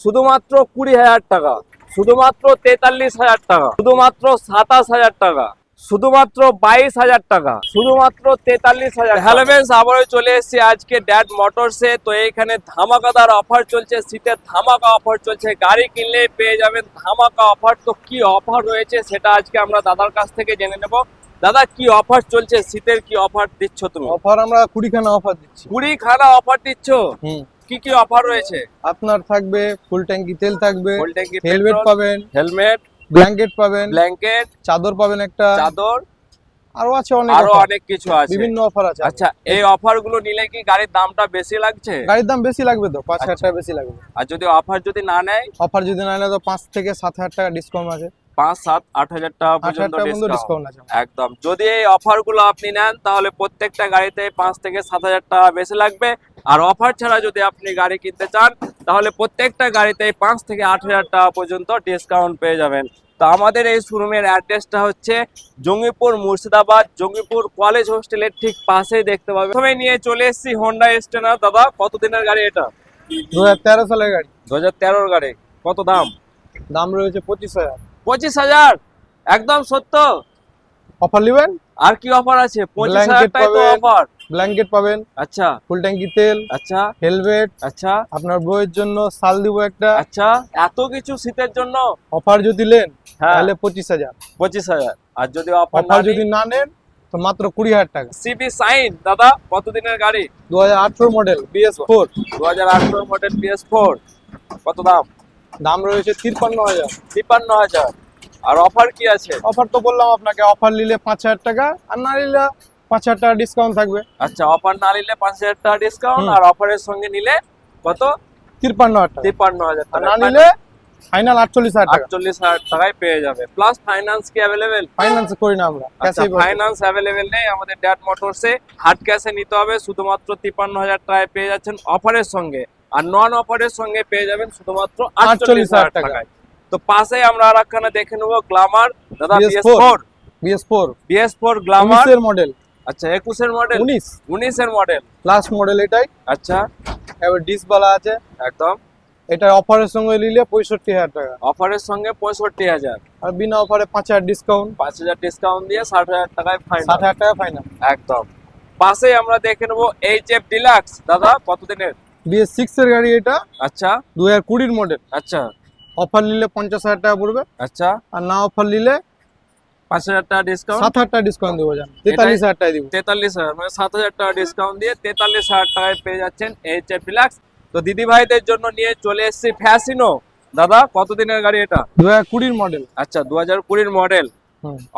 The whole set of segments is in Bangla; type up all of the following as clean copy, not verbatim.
শুধুমাত্র 20,000 টাকা, শুধুমাত্র 43,000 টাকা, শুধুমাত্র 27,000 টাকা, শুধুমাত্র 22,000 টাকা, শুধুমাত্র 43,000। হ্যালো ফ্রেন্ডস, আবারও চলে এসেছি আজকে ড্যাড মোটরসে। তো এইখানে ধামাকাদার অফার চলছে, শীতের ধামাকা অফার চলছে। গাড়ি কিনলে পেয়ে যাবেন ধামাকা অফার। তো কি অফার রয়েছে সেটা আজকে আমরা দাদার কাছ থেকে জেনে নেব। দাদা, কি অফার চলছে? শীতের কি অফার দিচ্ছ তুমি? অফার আমরা 20খানা অফার দিচ্ছি। 20খানা অফার দিচ্ছ? কি কি অফার রয়েছে? আপনার থাকবে ফুল ট্যাঙ্কি তেল থাকবে, ফুল ট্যাঙ্কি হেলমেট পেট্রোল, পাবেন, হেলমেট, ব্ল্যাঙ্কেট পাবেন, ব্ল্যাঙ্কেট, চাদর পাবেন একটা, চাদর, আরো আছে অনেক আরো offer, অনেক কিছু আছে, বিভিন্ন অফার আছে। আচ্ছা, এই অফার গুলো নিলে কি গাড়ির দামটা বেশি লাগছে? গাড়ির দাম বেশি লাগবে তো, 5,000 টাকা বেশি লাগবে। আর যদি অফার যদি না নেয়? অফার যদি না নেয় তো 5 থেকে 7,000 টাকা ডিসকাউন্ট আছে। 5, 7, 8,000 টাকা 8,000 পর্যন্ত টাকা পর্যন্ত ডিসকাউন্ট ডিসকাউন্ট আছে। একদম। যদি এই অফার গুলো আপনি নেন তাহলে প্রত্যেকটা গাড়িতে 5 থেকে 7,000 টাকা বেশি লাগবে। আর অফার ছাড়া যদি আপনি গাড়ি কিনতে চান তাহলে প্রত্যেকটা গাড়িতে 5 থেকে 8,000 টাকা পর্যন্ত ডিসকাউন্ট পেয়ে যাবেন। তো আমাদের এই শোরুমের অ্যাড্রেসটা হচ্ছে জঙ্গিপুর মুর্শিদাবাদ, জঙ্গিপুর কলেজ হোস্টেলের ঠিক পাশেই দেখতে পাবেন। প্রথমে নিয়ে চলে এসেছি হোন্ডা স্টেনার। দাদা, কতদিনের গাড়ি এটা? 2013 সালের গাড়ি। 2013 গাড়ি। কত দাম? দাম রয়েছে 25,000। 25,000 একদম সত্য? অফার নেবেন? আর কি অফার আছে? 25,000 টাই তো অফার। ব্ল্যাঙ্কেট পাবেন, আচ্ছা, ফুল ট্যাঙ্কি তেল, আচ্ছা, হেলমেট, আচ্ছা, আপনার বউয়ের জন্য শাল দিব একটা। আচ্ছা, এত কিছু শীতের জন্য? অফার যদি নেন হ্যাঁ, তাহলে 25,000। 25,000। আর যদি অফার অফার যদি না নেন তো মাত্র 20,000 টাকা। CB Shine. দাদা, কতদিনের গাড়ি? 2018 মডেল BS4। 2018 model PS4। কত দাম? দাম রয়েছে 53,000। 53,000। আর অফার কি আছে? অফার তো বললাম আপনাকে, অফার নিলে 5,000 টাকা, আর না নিলে 5,000 টাকা ডিসকাউন্ট থাকবে। আচ্ছা, অফার না নিলে 5,000 টাকা ডিসকাউন্ট, আর অফারের সঙ্গে নিলে কত? 53,000 টাকা। 53,000 আর টাকা। না নিলে ফাইনাল 48,000 টাকা। 48,000 টাকায় পেয়ে যাবে। প্লাস ফাইন্যান্স কি অ্যাভেলেবেল? ফাইন্যান্স করি না আমরা, আচ্ছা, ক্যাশেই পাবো। ফাইন্যান্স অ্যাভেলেবেল নেই আমাদের ড্যাড মোটরসে। হার্ড ক্যাশে নিতে হবে। শুধুমাত্র 53,000 টাকায় পেয়ে যাচ্ছেন অফারের সঙ্গে। আর নন অফারের সঙ্গে পেয়ে যাবেন শুধুমাত্র 48,000 টাকায়। তো পাশেই আমরা আরেকখানা দেখে নেবো, গ্ল্যামার। দাদা, BS4 BS4 গ্ল্যামার 19 এর মডেল। আচ্ছা, 21 এর মডেল? 19 এর মডেল। লাস্ট মডেল এটাই। আচ্ছা, এবার ডিস বালা আছে একদম। এটা অফারের সঙ্গে নিলে 65,000 টাকা। অফারের সঙ্গে 65,000। আর বিনা অফারে 5,000 ডিসকাউন্ট। 5,000 ডিসকাউন্ট দিয়ে 60,000 টাকায় ফাইনাল। 60,000 টাকা ফাইনাল একদম। পাশেই আমরা দেখে নেবো HF ডিলাক্স। দাদা, কতদিনের? BS6 এর গাড়ি এটা। আচ্ছা, 2020 মডেল। আচ্ছা, অফার নিলে 50,000 টাকা পড়বে, আচ্ছা, আর না অফার নিলে 5,000 টাকা ডিসকাউন্ট। 7,000 টাকা ডিসকাউন্ট দেবো, জান 43,000 টাকা দিব। 43,000 মানে 7,000 টাকা ডিসকাউন্ট দিয়ে 43,000 টাকায় পেয়ে যাচ্ছেন HF ডিলাক্স। তো দিদি ভাইদের জন্য নিয়ে চলে এসেছি ফ্যাসিনো। দাদা, কতদিনের গাড়ি এটা? 2020 মডেল। আচ্ছা, 2020 মডেল।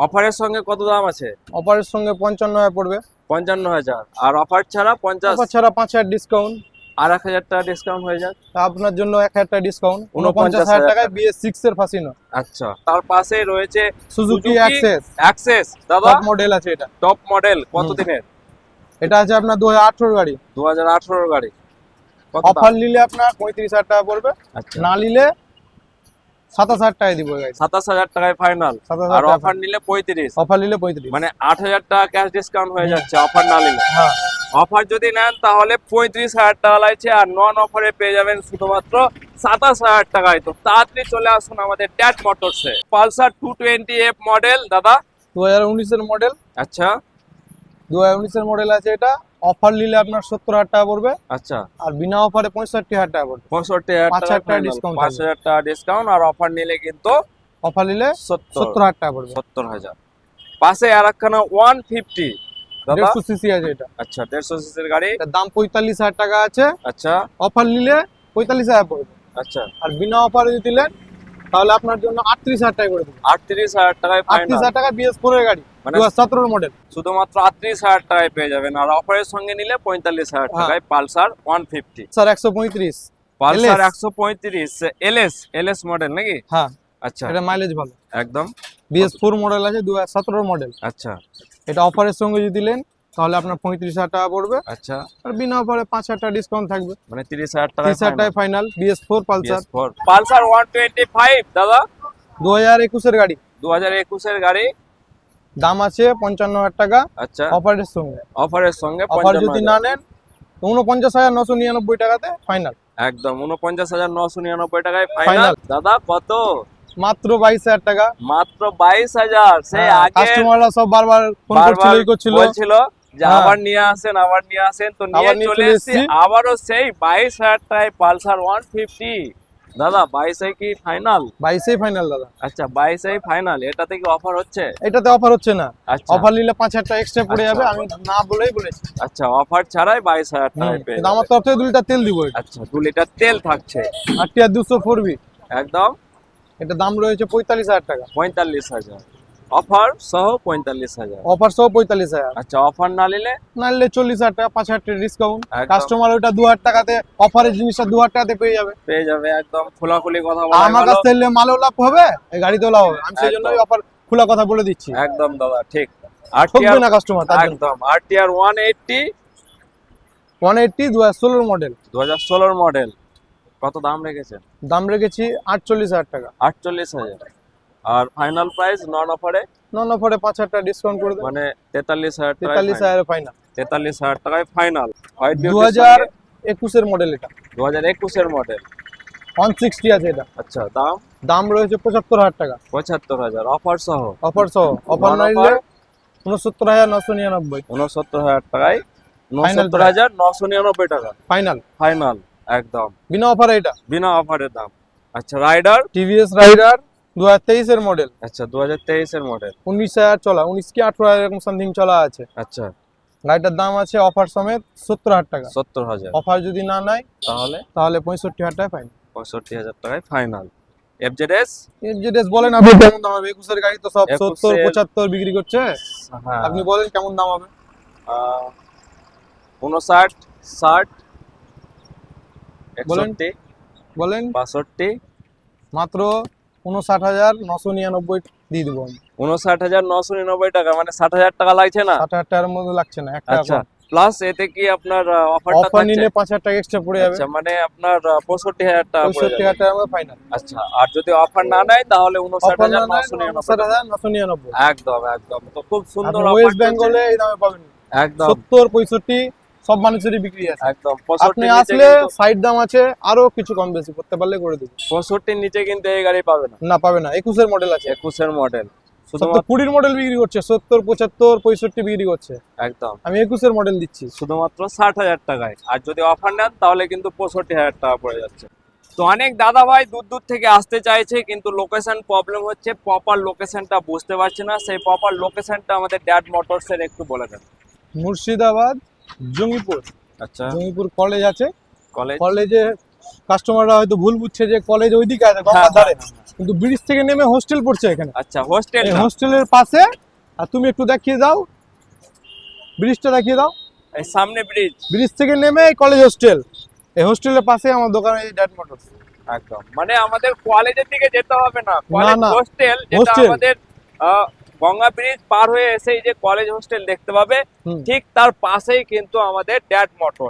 অফারের সঙ্গে কত দাম আছে? অফারের সঙ্গে 55,000 পড়বে। 55,000। আর অফার ছাড়া 50? অফার ছাড়া 5,000 ডিসকাউন্ট। আর 1,000 টাকা ডিসকাউন্ট হয়ে যাক। আপনার জন্য 1,000 টাকা ডিসকাউন্ট, 49,000 49,000 টাকায় BS6 এর ফাসিনো। আচ্ছা, তার পাশে রয়েছে সুজুকি অ্যাক্সেস। দাদা, টপ মডেল আছে এটা। টপ মডেল কতদিনের? এটা আছে আপনার 2018 গাড়ি। 2018 গাড়ি। কত দাম? অফার নিলে আপনার 35,000 টাকা পড়বে, আচ্ছা, না নিলে 27,000 টাকায় দিব গাড়ি। 27,000 টাকায় ফাইনাল। 27,000 আর টাকা অফার নিলে 35। অফার নিলে 35। মানে 8,000 টাকা ক্যাশ ডিসকাউন্ট হয়ে যাচ্ছে অফার না নিলে। হ্যাঁ, অফার যদি নেন তাহলে 35,000 টাকা লাগছে, আর নন অফারে পেয়ে যাবেন শুধুমাত্র 27,000 টাকায়। তো তাড়াতাড়ি চলে আসুন আমাদের ড্যাড মোটরসে। Pulsar 220F model. দাদা, 2019 এর মডেল। আচ্ছা, 2019 এর মডেল আছে এটা। অফার নিলে আপনার 70,000 টাকা পড়বে, আচ্ছা, আর বিনা অফারে 65,000 টাকা পড়বে। 65,000 5,000 টাকা টাকা ডিসকাউন্ট। 5,000 টাকা ডিসকাউন্ট। আর অফার নিলে কিন্তু অফার নিলে 70,000 টাকা পড়বে। 70,000। পাশে আর একখানা 150। দাদা, 150 সিসি আছে এটা। আচ্ছা, 150 সিসির গাড়ি। এটার দাম 45,000 টাকা আছে। আচ্ছা, অফার নিলে 45,000 পড়বে, আচ্ছা, আর বিনা অফারে যদি নেন তাহলে আপনার জন্য 38,000 টাকা করে দেবো। 38,000 টাকায় ফাইনাল। 38,000 টাকা BS4 এর গাড়ি, মানে 2017 মডেল। শুধুমাত্র 38,000 টাকায় পেয়ে যাবেন। আর অফারের সঙ্গে নিলে 45,000 টাকায় Pulsar 150। Sir 135 Pulsar 135 LS model নাকি? হ্যাঁ, আচ্ছা, এটা মাইলেজ ভালো। একদম। BS4 মডেল আছে, 2017 মডেল। আচ্ছা, এটা অফারের সঙ্গে যদি নেন তাহলে আপনার 35,000 টাকা পড়বে, আচ্ছা, আর বিনা অফারে 5,000 টাকা ডিসকাউন্ট থাকবে। মানে 30,000 টাকায় 30,000 টাকা ফাইনাল। BS4 Pulsar. পালসার 125। দাদা, 2021 এর গাড়ি। 2021 এর গাড়ি। দাম আছে 55,000 টাকা। আচ্ছা, অফারের সঙ্গে। অফারের সঙ্গে অফার যদি না নেন তো 49,999 টাকাতে ফাইনাল। একদম 49,999 টাকায় ফাইনাল। Final। দাদা কত? মাত্র 22,000 টাকা। মাত্র 22,000। সেই আগে কাস্টমাররা সব বারবার ফোন করছিল, বলছিল যে হ্যাঁ। আবার নিয়ে আসেন, আবার নিয়ে আসেন, তো আবার নিয়ে নিয়ে চলে চলে এসেছি এসেছি। আবারও সেই 22,000 টাকায় পালসার 150। দাদা 22 কি ফাইনাল? 22 ফাইনাল দাদা। আচ্ছা 22 ফাইনাল। এটাতে কি অফার হচ্ছে? এটাতে অফার হচ্ছে না, আচ্ছা অফার নিলে 5,000 টাকা এক্সট্রা পড়ে আচ্ছা। যাবে, আমি না বলেই বলেছি। আচ্ছা অফার ছাড়াই 22,000 টাকায় পেয়ে কিন্তু আমার যাবে। তরফ থেকে 2 লিটার তেল দিব এটা। আচ্ছা 2 লিটার তেল থাকছে। আর টিআর 200 4বি, একদম এটা দাম রয়েছে 45,000 টাকা। 45,000 অফার সহ 45,000। অফার সহ 45,000। আচ্ছা অফার না নিলে? না নিলে 40,000 টাকা, 5,000 টাকা ডিসকাউন্ট। একদম। কাস্টমার ওটা 2,000 টাকাতে, অফারের জিনিসটা 2,000 টাকাতে পেয়ে যাবে। পেয়ে যাবে। একদম খোলাখুলি কথা আর বলা আমার কাছ থেকে নিলে মালও লাভ হবে, এই গাড়িতেও লাভ হবে। আমি সেই জন্যই একদম। অফার খোলা কথা বলে দিচ্ছি, একদম দাদা ঠিক। ঠকবে না কাস্টমার তার জন্য। একদম আরটিআর 180 180 2016 মডেল, 2016 মডেল। কত দাম রেখেছেন? দাম রেখেছি 48,000 টাকা। 48,000। আর ফাইনাল প্রাইস নন অফারে নন অফারে 5,000 টাকা ডিসকাউন্ট করে দেবো, মানে 43,000 টাকা। 43,000 ফাইনাল। 43,000 টাকায় ফাইনাল। হোয়াইট 2021 এর মডেল এটা, 2021 এর মডেল। 160 আছে এটা। আচ্ছা দাম দাম রয়েছে 75,000 টাকা 75,000 অফার সহ। অফার সহ। অফার না নিলে 69,999 69,000 টাকায় Final 69,999 টাকা ফাইনাল। ফাইনাল। একদম বিনা অফারে এটা বিনা অফারের দাম। আচ্ছা রাইডার। টিভিএস রাইডার 2023 এর মডেল, আচ্ছা 2023 এর মডেল। 19,000 চলা, 19 কি 18,000 এরকম সামথিং চলা আছে। আচ্ছা গাড়িটার দাম আছে অফার সমেত 70,000 টাকা। 70,000। অফার যদি না নেয় তাহলে তাহলে 65,000 টাকা ফাইন। 65,000 টাকায় ফাইনাল। এফজেডএস। যেটা বলেন আপনি কেমন দাম হবে? 21 এর গাড়ি তো সব 21 70 75 বিক্রি করছে, হ্যাঁ আপনি বলেন কেমন দাম হবে? 59 60 বলেন। 61 বলেন। 62 মাত্র 59,999 দিয়ে দেবো আমি। 59,999 টাকা, মানে 60,000 টাকা লাগছে না? 60,000 টাকার মধ্যে লাগছে না, এক টাকা আচ্ছা কম। প্লাস এতে কি আপনার অফারটা অফার থাকছে? নিলে 5,000 টাকা এক্সট্রা পড়ে যাবে। আচ্ছা মানে আপনার 65,000 টাকা পড়ে 65,000 যাবে। টাকার মধ্যে ফাইনাল। আচ্ছা আর যদি অফার না নেয় তাহলে অফার না নেয় 59,999। 59,999। একদম একদম। তো খুব সুন্দর আপনি অফার ওয়েস্ট বেঙ্গলে এই দামে পাবেন। একদম 70 65 সব মানুষেরই বিক্রি আছে। একদম। আপনি আসলে সাইড দাম আছে, আরো কিছু কম বেশি করতে পারলে করে দেব। 65 নিচে কিন্তু এই গাড়ি পাবে না। না পাবে না, 21 এর মডেল আছে। 21 এর মডেল সব তো শুধুমাত্র 20 এর মডেল বিক্রি করছে, 70 75 65 বিক্রি করছে। একদম আমি 21 এর মডেল দিচ্ছি। শুধুমাত্র 60,000 টাকায়। আর যদি অফার নেন তাহলে কিন্তু 65,000 টাকা পড়ে যাচ্ছে। তো অনেক দাদা ভাই দূর দূর থেকে আসতে চাইছে, কিন্তু লোকেশন প্রবলেম হচ্ছে, প্রপার লোকেশনটা বুঝতে পারছে না। সেই প্রপার লোকেশনটা আমাদের ড্যাড মোটরসের একটু বলে দেন। মুর্শিদাবাদ জঙ্গিপুর, আচ্ছা জঙ্গিপুর কলেজ আছে। কলেজ। কলেজে কাস্টমাররা হয়তো ভুল বুঝছে যে কলেজ ওইদিকে আছে গঙ্গার ধারে, কিন্তু ব্রিজ থেকে নেমে হোস্টেল পড়ছে এখানে। আচ্ছা হোস্টেল। এই হোস্টেলের পাশে, আর তুমি একটু দেখিয়ে দাও, ব্রিজটা দেখিয়ে দাও। এই সামনে ব্রিজ। ব্রিজ থেকে নেমে এই কলেজ হোস্টেল, এই হোস্টেলের পাশে আমার দোকান, এই ড্যাড মোটরস। একদম মানে আমাদের কলেজের দিকে যেতে হবে না, কলেজ না, হোস্টেল যেটা hostel। আমাদের গঙ্গা ব্রিজ পার হয়ে এসে এই যে কলেজ হোস্টেল দেখতে পাবে, হুম। ঠিক তার পাশেই কিন্তু আমাদের ড্যাড মোটরস।